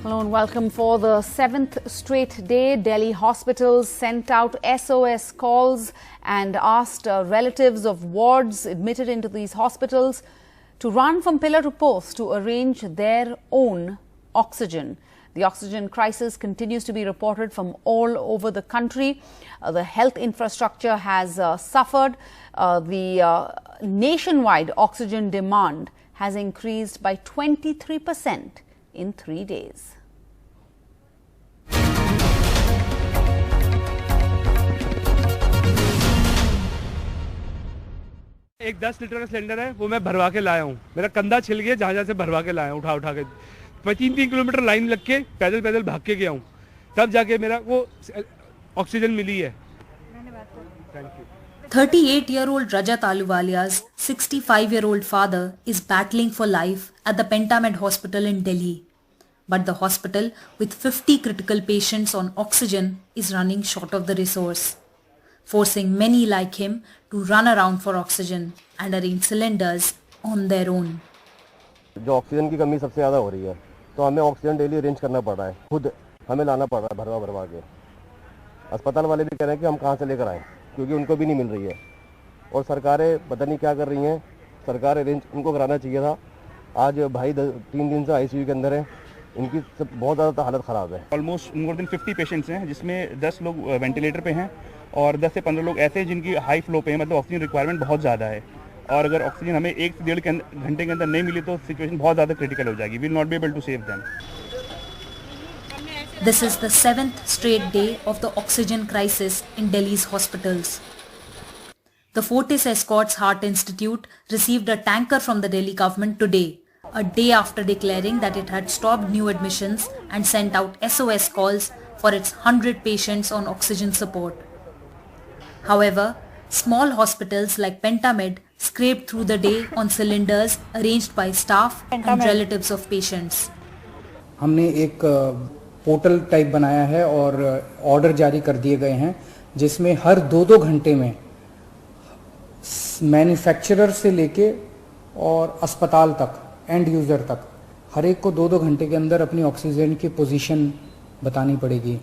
Hello and welcome. For the 7th straight day, Delhi hospitals sent out SOS calls and asked relatives of wards admitted into these hospitals to run from pillar to post to arrange their own oxygen. The oxygen crisis continues to be reported from all over the country. The health infrastructure has suffered. The nationwide oxygen demand has increased by 23% in 3 days. एक 10 litre का cylinder है, वो मैं भरवा के लाया हूँ। मेरा कंधा छिल गया, जहाँ से भरवा के लाया हूँ, उठा के। मैं 3 किलोमीटर लाइन लग के पैदल भाग के गया हूँ, तब जाके मेरा वो ऑक्सीजन मिली है। 38-year-old Rajat Ahluwalia's 65-year-old father is battling for life at the Pentamed Hospital in Delhi. But the hospital, with 50 critical patients on oxygen, is running short of the resource, forcing many like him to run around for oxygen and arrange cylinders on their own. जो oxygen की कमी सबसे ज़्यादा हो रही है, तो हमें ऑक्सीजन डेली अरेंज करना पड़ रहा है, खुद हमें लाना पड़ रहा है भरवा के। अस्पताल वाले भी कह रहे हैं कि हम कहाँ से लेकर आएँ, क्योंकि उनको भी नहीं मिल रही है और सरकारें पता नहीं क्या कर रही हैं। सरकार अरेंज उनको कराना चाहिए था। आज भाई 3 दिन से आईसीयू के अंदर है, इनकी बहुत ज़्यादा हालत ख़राब है। ऑलमोस्ट मोर देन 50 पेशेंट्स हैं, जिसमें 10 लोग वेंटिलेटर पे हैं और 10 से 15 लोग ऐसे हैं जिनकी हाई फ्लो पे है, मतलब ऑक्सीजन रिक्वायरमेंट बहुत ज़्यादा है। और अगर ऑक्सीजन हमें 1 से 1.5 घंटे के अंदर नहीं मिली तो सिचुएशन बहुत ज़्यादा क्रिटिकल हो जाएगी। We will not be able to save them. This is the 7th straight day of the oxygen crisis in Delhi's hospitals. The Fortis Escorts Heart Institute received a tanker from the Delhi government today, a day after declaring that it had stopped new admissions and sent out SOS calls for its 100 patients on oxygen support. However, small hospitals like Pentamed scraped through the day on cylinders arranged by staff and relatives of patients. हमने एक portal type बनाया है और order जारी कर दिए गए हैं, जिसमें हर 2-2 घंटे में मैन्युफैक्चरर से लेके और अस्पताल तक, एंड यूजर तक, हर एक को 2-2 घंटे के अंदर अपनी ऑक्सीजन की पोजीशन बतानी पड़ेगी।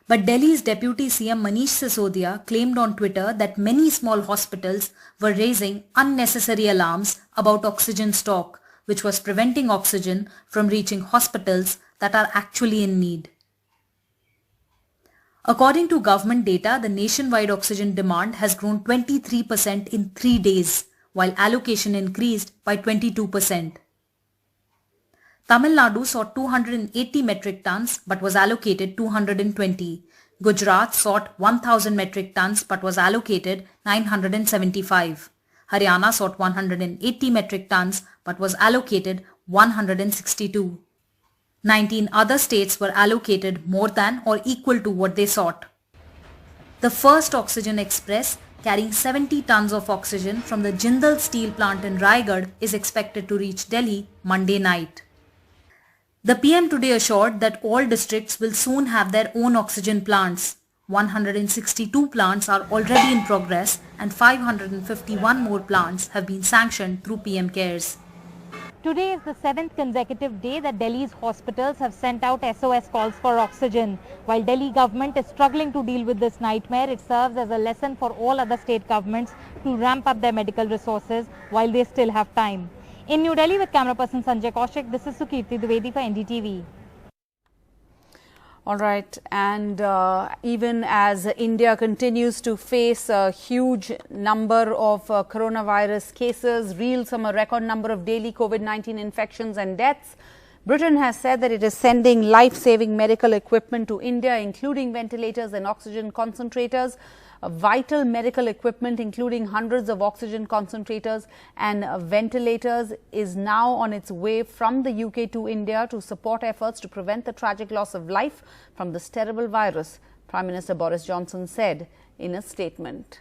But Delhi's Deputy CM Manish Sisodia claimed on Twitter that many small hospitals were raising unnecessary alarms about oxygen stock, which was preventing oxygen from reaching hospitals that are actually in need. According to government data, the nationwide oxygen demand has grown 23% in 3 days, while allocation increased by 22%. Tamil Nadu sought 280 metric tons but was allocated 220. Gujarat sought 1000 metric tons but was allocated 975. Haryana sought 180 metric tons but was allocated 162. 19 other states were allocated more than or equal to what they sought. The first oxygen express carrying 70 tons of oxygen from the Jindal steel plant in Raigad is expected to reach Delhi Monday night. The PM today assured that all districts will soon have their own oxygen plants. 162 plants are already in progress and 551 more plants have been sanctioned through PM CARES. Today is the 7th consecutive day that Delhi's hospitals have sent out SOS calls for oxygen. While Delhi government is struggling to deal with this nightmare, it serves as a lesson for all other state governments to ramp up their medical resources while they still have time. In New Delhi with camera person Sanjay Kaushik, this is Sukirti Dwivedi for NDTV. All right, and even as India continues to face a huge number of coronavirus cases, reels from a record number of daily COVID-19 infections and deaths, Britain has said that it is sending life-saving medical equipment to India, including ventilators and oxygen concentrators. Vital medical equipment, including hundreds of oxygen concentrators and ventilators, is now on its way from the UK to India to support efforts to prevent the tragic loss of life from this terrible virus, Prime Minister Boris Johnson said in a statement.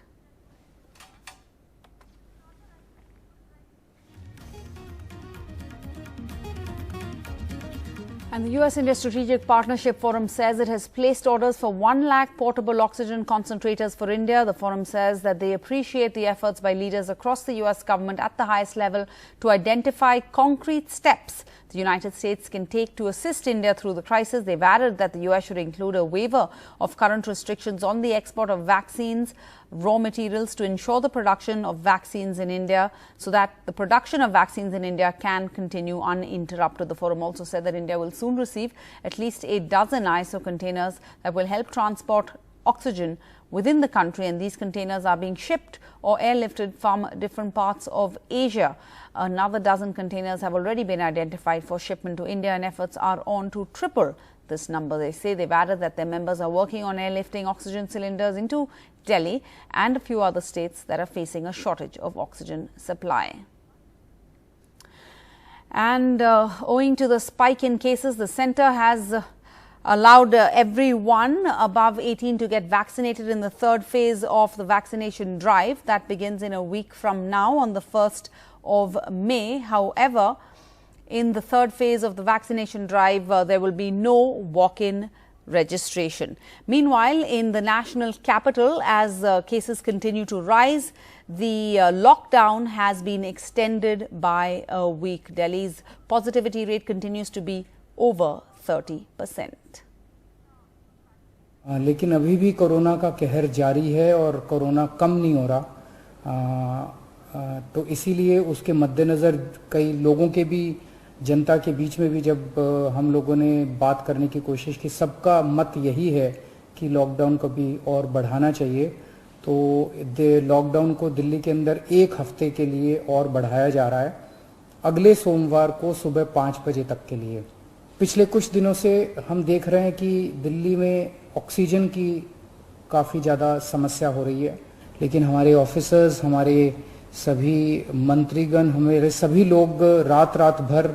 And the US-India Strategic Partnership Forum says it has placed orders for 1 lakh portable oxygen concentrators for India. The forum says that they appreciate the efforts by leaders across the US government at the highest level to identify concrete steps the United States can take to assist India through the crisis. They've added that the US should include a waiver of current restrictions on the export of vaccines, raw materials to ensure the production of vaccines in India so that the production of vaccines in India can continue uninterrupted. The forum also said that India will soon receive at least a dozen ISO containers that will help transport oxygen within the country, and these containers are being shipped or airlifted from different parts of Asia. Another dozen containers have already been identified for shipment to India, and efforts are on to triple this number. They say they've added that their members are working on airlifting oxygen cylinders into Delhi and a few other states that are facing a shortage of oxygen supply. And owing to the spike in cases, the centre has allowed everyone above 18 to get vaccinated in the third phase of the vaccination drive. That begins in a week from now on the 1st of May. However, in the third phase of the vaccination drive, there will be no walk-in registration. Meanwhile, in the national capital, as cases continue to rise, the lockdown has been extended by a week. Delhi's positivity rate continues to be over 30%. लेकिन अभी भी corona का कहर जारी है और corona कम नहीं हो रहा, तो इसीलिए उसके मद्देनज़र कई लोगों के भी, जनता के बीच में भी जब हम लोगों ने बात करने की कोशिश की, सबका मत यही है कि लॉकडाउन को भी और बढ़ाना चाहिए। तो लॉकडाउन को दिल्ली के अंदर 1 हफ्ते के लिए और बढ़ाया जा रहा है, अगले सोमवार को सुबह 5 बजे तक के लिए। पिछले कुछ दिनों से हम देख रहे हैं कि दिल्ली में ऑक्सीजन की काफ़ी ज़्यादा समस्या हो रही है, लेकिन हमारे ऑफिसर्स, हमारे सभी मंत्रीगण, हमारे सभी लोग रात भर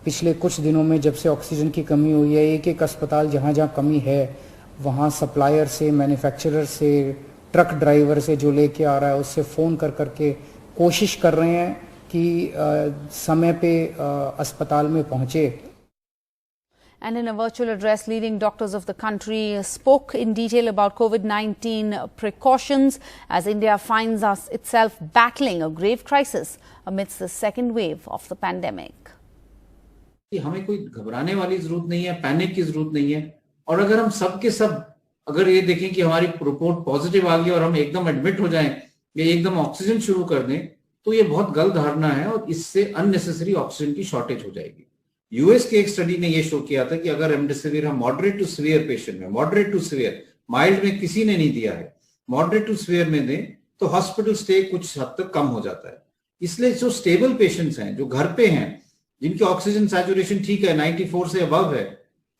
पिछले कुछ दिनों में, जब से ऑक्सीजन की कमी हुई है, एक अस्पताल जहाँ जहाँ कमी है वहाँ सप्लायर से, मैन्युफैक्चरर से, ट्रक ड्राइवर से जो लेके आ रहा है उससे फ़ोन करके कोशिश कर रहे हैं कि समय पे अस्पताल में पहुँचे। And in a virtual address, leading doctors of the country spoke in detail about COVID-19 precautions as India finds itself battling a grave crisis amidst the second wave of the pandemic. हमें कोई घबराने वाली जरूरत नहीं है, panic की जरूरत नहीं है। और अगर हम सब के सब अगर ये देखें कि हमारी रिपोर्ट पॉजिटिव आ गई और हम एकदम एडमिट हो जाएं या एकदम ऑक्सीजन शुरू कर दें, तो ये बहुत गलत धारणा है और इससे अननेसेसरी ऑक्सीजन की शॉर्टेज हो जाएगी। यूएस के एक स्टडी ने ये शो किया था कि अगर रेमडेसिविर हम मॉडरेट टू सीवियर पेशेंट में, मॉडरेट टू सीवियर, माइल्ड में किसी ने नहीं दिया है, मॉडरेट टू सीवियर में दें तो हॉस्पिटल स्टे कुछ हद तक कम हो जाता है। इसलिए जो स्टेबल पेशेंट्स हैं, जो घर पे हैं, जिनकी ऑक्सीजन सैचुरेशन ठीक है, 94 से अबव है,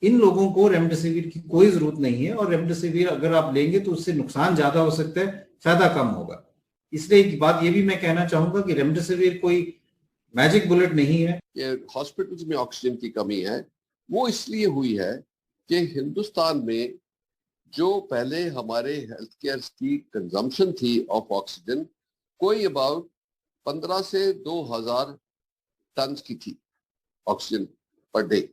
इन लोगों को रेमडेसिविर की कोई जरूरत नहीं है। और रेमडेसिविर अगर आप लेंगे तो उससे नुकसान ज्यादा हो सकता है, फायदा कम होगा। इसलिए एक बात ये भी मैं कहना चाहूंगा कि रेमडेसिविर कोई मैजिक बुलेट नहीं है। ये हॉस्पिटल्स में ऑक्सीजन की कमी है, वो इसलिए हुई है कि हिंदुस्तान में जो पहले हमारे हेल्थ केयर की कंजम्पशन थी ऑफ ऑक्सीजन, कोई अबाउट 15 से 2000 टन की थी ऑक्सीजन पर डे।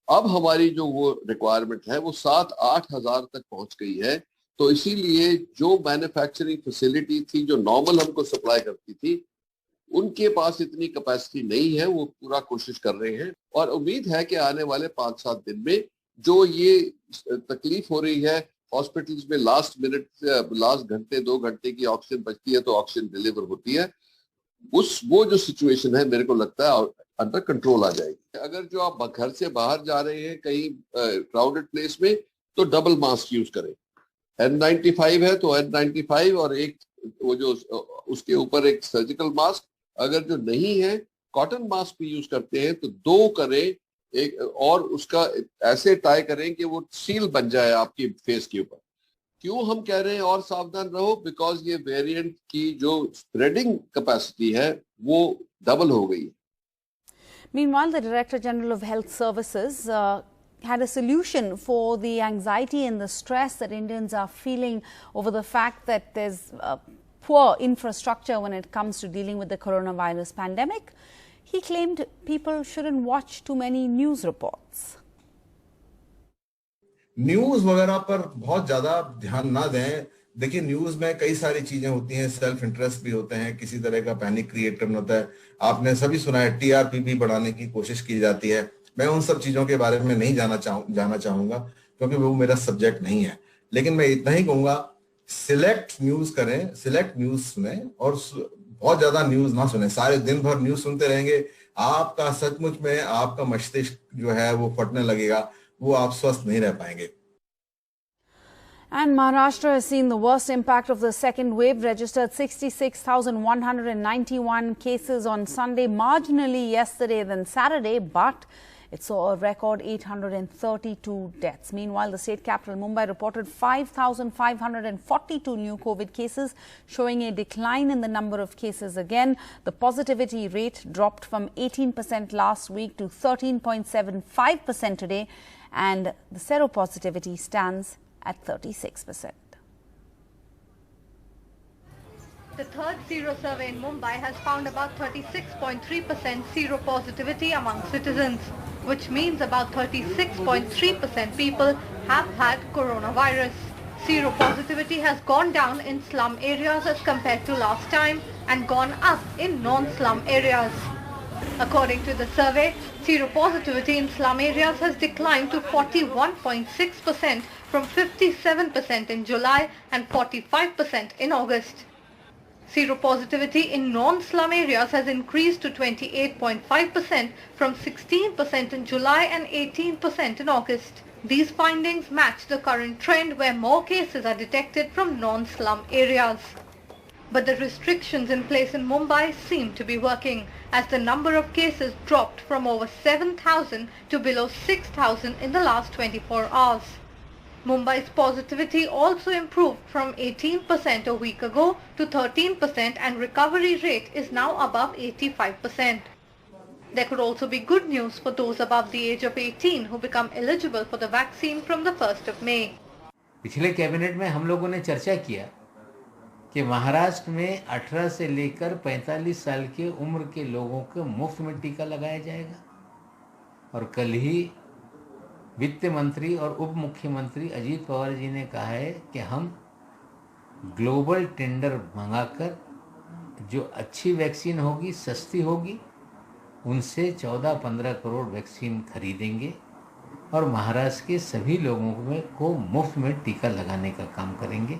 अब हमारी जो वो रिक्वायरमेंट है वो 7-8 हजार तक पहुंच गई है। तो इसीलिए जो मैन्युफैक्चरिंग फैसिलिटी थी जो नॉर्मल हमको सप्लाई करती थी, उनके पास इतनी कैपेसिटी नहीं है। वो पूरा कोशिश कर रहे हैं और उम्मीद है कि आने वाले 5-7 दिन में जो ये तकलीफ हो रही है हॉस्पिटल्स में, लास्ट घंटे 2 घंटे की ऑक्सीजन बचती है तो ऑक्सीजन डिलीवर होती है, वो जो सिचुएशन है मेरे को लगता है अंडर कंट्रोल आ जाएगी। अगर जो आप घर से बाहर जा रहे हैं कहीं क्राउडेड प्लेस में तो डबल मास्क यूज करें। N95 है तो N95 और एक वो जो उसके ऊपर एक सर्जिकल मास्क, अगर जो नहीं है कॉटन मास्क भी यूज करते हैं तो 2 करें, एक और उसका ऐसे टाई करें कि वो सील बन जाए आपकी फेस के ऊपर। क्यों हम कह रहे हैं और सावधान रहो? बिकॉज ये वेरिएंट की जो स्प्रेडिंग कैपेसिटी है वो डबल हो गई है। Meanwhile, the Director General of Health Services had a solution for the anxiety and the stress that Indians are feeling over the fact that there's poor infrastructure when it comes to dealing with the coronavirus pandemic. He claimed people shouldn't watch too many news reports. News वगैरह पर बहुत ज्यादा ध्यान ना दें। देखिए, news में कई सारी चीजें होती हैं, सेल्फ इंटरेस्ट भी होते हैं, किसी तरह का पैनिक क्रिएट करना होता है। आपने सभी सुना है टीआरपी भी बढ़ाने की कोशिश की जाती है। मैं उन सब चीजों के बारे में नहीं जाना चाहूंगा क्योंकि वो मेरा सब्जेक्ट नहीं है। लेकिन मैं इतना ही कहूंगा, सिलेक्ट न्यूज करें, सिलेक्ट न्यूज सुने और बहुत ज्यादा न्यूज ना सुने। सारे दिन भर न्यूज सुनते रहेंगे, आपका सचमुच में आपका मस्तिष्क जो है वो फटने लगेगा, वो आप स्वस्थ नहीं रह पाएंगे। And Maharashtra has seen the worst impact of the second wave, registered 66,191 cases on Sunday, marginally yesterday than Saturday, but it saw a record 832 deaths. Meanwhile, the state capital Mumbai reported 5,542 new COVID cases, showing a decline in the number of cases again. The positivity rate dropped from 18% last week to 13.75% today, and the seropositivity stands at 36%. The third Sero survey in Mumbai has found about 36.3% seropositivity among citizens, which means about 36.3% people have had coronavirus. Seropositivity has gone down in slum areas as compared to last time and gone up in non-slum areas. According to the survey, seropositivity in slum areas has declined to 41.6% from 57% in July and 45% in August. Seropositivity in non-slum areas has increased to 28.5% from 16% in July and 18% in August. These findings match the current trend where more cases are detected from non-slum areas. But the restrictions in place in Mumbai seem to be working, as the number of cases dropped from over 7,000 to below 6,000 in the last 24 hours. Mumbai's positivity also improved from 18% a week ago to 13%, and recovery rate is now above 85%. There could also be good news for those above the age of 18 who become eligible for the vaccine from the 1st of May. पिछले cabinet में हम लोगों ने चर्चा किया कि महाराष्ट्र में 18 से लेकर 45 साल के उम्र के लोगों को मुफ्त में टीका लगाया जाएगा, और कल ही वित्त मंत्री और उप मुख्यमंत्री अजीत पवार जी ने कहा है कि हम ग्लोबल टेंडर मंगाकर जो अच्छी वैक्सीन होगी, सस्ती होगी, उनसे 14-15 करोड़ वैक्सीन खरीदेंगे और महाराष्ट्र के सभी लोगों को मुफ्त में टीका लगाने का काम करेंगे।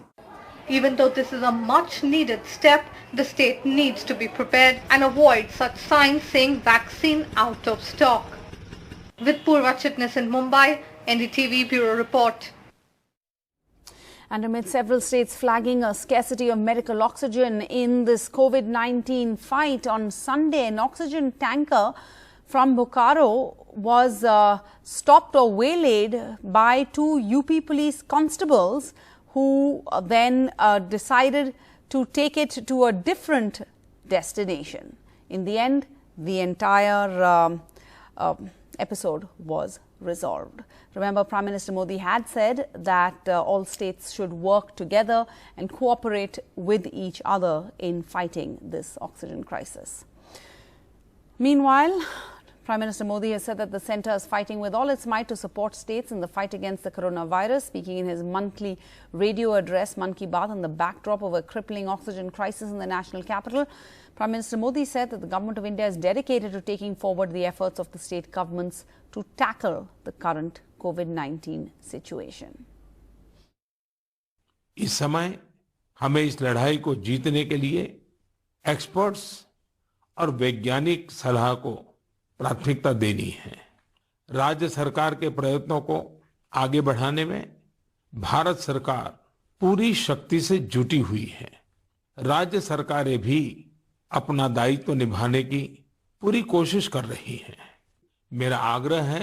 Even though this is a much needed step, the state needs to be prepared and avoid such signs saying vaccine out of stock. With Purva Chitnis in Mumbai, NDTV Bureau Report. And amid several states flagging a scarcity of medical oxygen in this COVID-19 fight, on Sunday an oxygen tanker from Bokaro was stopped or waylaid by two UP police constables, who then decided to take it to a different destination. In the end, the entire episode was resolved. Remember, Prime Minister Modi had said that all states should work together and cooperate with each other in fighting this oxygen crisis. Meanwhile, Prime Minister Modi has said that the centre is fighting with all its might to support states in the fight against the coronavirus. Speaking in his monthly radio address, Mann Ki Baat, on the backdrop of a crippling oxygen crisis in the national capital, Prime Minister Modi said that the Government of India is dedicated to taking forward the efforts of the state governments to tackle the current COVID-19 situation. इस समय हमें इस लड़ाई को जीतने के लिए experts और वैज्ञानिक सलाह को प्राथमिकता देनी है। राज्य सरकार के प्रयत्नों को आगे बढ़ाने में भारत सरकार पूरी शक्ति से जुटी हुई है। राज्य सरकारें भी अपना दायित्व निभाने की पूरी कोशिश कर रही हैं। मेरा आग्रह है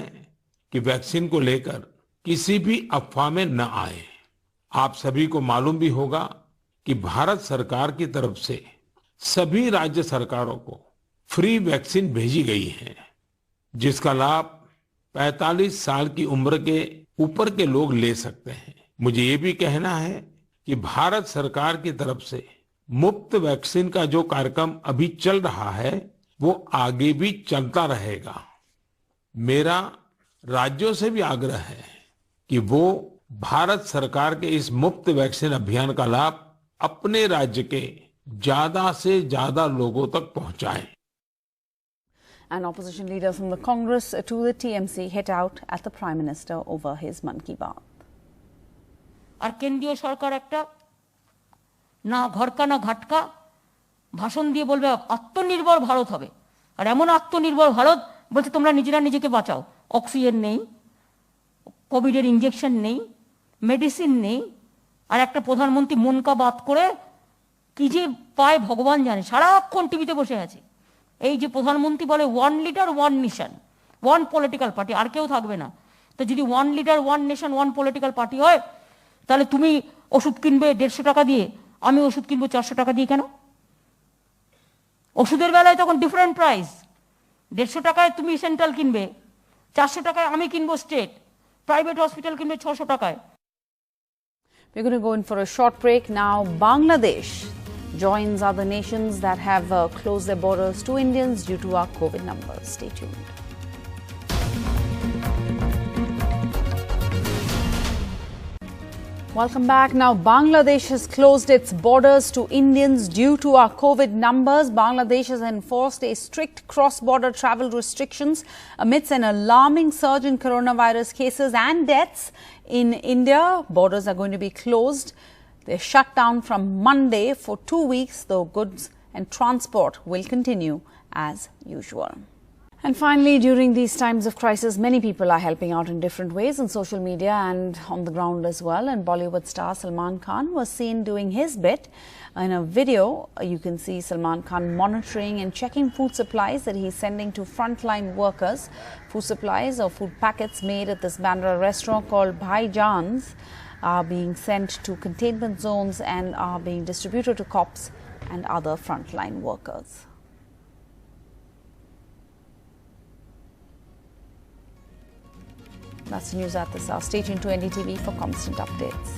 कि वैक्सीन को लेकर किसी भी अफवाह में न आए। आप सभी को मालूम भी होगा कि भारत सरकार की तरफ से सभी राज्य सरकारों को फ्री वैक्सीन भेजी गई है, जिसका लाभ 45 साल की उम्र के ऊपर के लोग ले सकते हैं। मुझे ये भी कहना है कि भारत सरकार की तरफ से मुफ्त वैक्सीन का जो कार्यक्रम अभी चल रहा है, वो आगे भी चलता रहेगा। मेरा राज्यों से भी आग्रह है कि वो भारत सरकार के इस मुफ्त वैक्सीन अभियान का लाभ अपने राज्य के ज्यादा से ज्यादा लोगों तक पहुंचाएं। An opposition leader from the Congress to the TMC hit out at the Prime Minister over his Mann Ki Baat. আর কেন্দ্রীয় সরকার একটা না ঘরকা না ঘাটকা ভাষণ দিয়ে বলবে আত্মনির্ভর ভারত হবে, আর এমন আত্মনির্ভর ভারত বলছে তোমরা নিজেরা নিজেকে বাঁচাও, অক্সিজেন নেই, কোভিডের ইনজেকশন নেই, মেডিসিন নেই, আর একটা প্রধানমন্ত্রী মন কা বাত করে কি যে পায় ভগবান জানে, সারাক্ষণ টিভিতে বসে আছে। এই যে প্রধানমন্ত্রী বলে 1 লিডার 1 নেশন 1 পলিটিক্যাল পার্টি, আর কেউ থাকবে না। তো যদি 1 লিডার 1 নেশন 1 পলিটিক্যাল পার্টি হয়, তাহলে তুমি ওষুধ কিনবে 150 টাকা দিয়ে, আমি ওষুধ কিনবো 400 টাকা দিয়ে। কেন? ওষুধের বেলায় তখন ডিফারেন্ট প্রাইস। 150 টাকায় তুমি সেন্ট্রাল কিনবে, 400 টাকায় আমি কিনবো স্টেট, প্রাইভেট হসপিটাল কিনবে 600 টাকায়। We're going to go in for a short break now. Bangladesh joins other nations that have closed their borders to Indians due to our COVID numbers. Stay tuned. Welcome back. Now, Bangladesh has closed its borders to Indians due to our COVID numbers. Bangladesh has enforced a strict cross-border travel restrictions amidst an alarming surge in coronavirus cases and deaths in India. Borders are going to be closed. They're shut down from Monday for 2 weeks, though goods and transport will continue as usual. And finally, during these times of crisis, many people are helping out in different ways on social media and on the ground as well. And Bollywood star Salman Khan was seen doing his bit. In a video, you can see Salman Khan monitoring and checking food supplies that he's sending to frontline workers. Food supplies or food packets made at this Bandra restaurant called Bhai Jan's are being sent to containment zones and are being distributed to cops and other frontline workers. That's the news at this hour. Stay tuned to NDTV for constant updates.